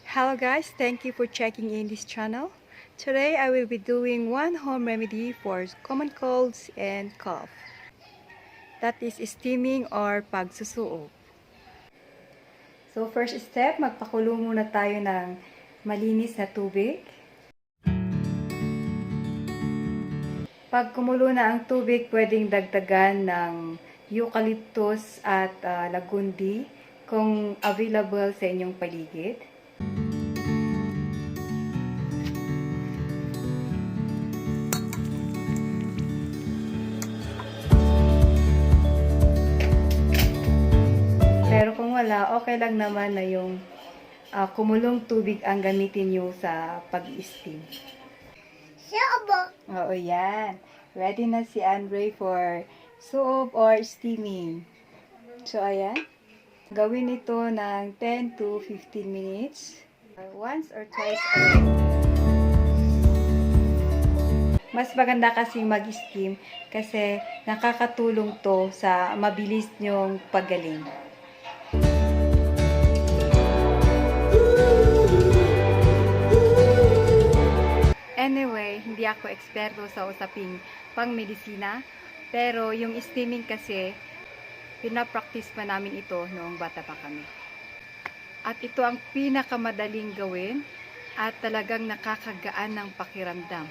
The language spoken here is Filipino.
Hello guys, thank you for checking in this channel. Today I will be doing one home remedy for common colds and cough. That is steaming or pagsusuob. So first step, magpakulo muna tayo ng malinis na tubig. Pag kumulo na ang tubig, pwedeng dagdagan ng eucalyptus at lagundi kung available sa inyong paligid. Pero kung wala, okay lang naman na yung kumulong tubig ang gamitin nyo sa pag-steam. Oo, yan. Ready na si Andre for suob or steaming. So, ayan. Gawin ito ng 10 to 15 minutes. Once or twice a day. Mas maganda kasing mag-steam kasi nakakatulong to sa mabilis nyong paggaling. Anyway, hindi ako eksperto sa usaping pang-medisina, pero yung steaming kasi, pinapractice pa namin ito noong bata pa kami. At ito ang pinakamadaling gawin at talagang nakakagaan ng pakiramdam.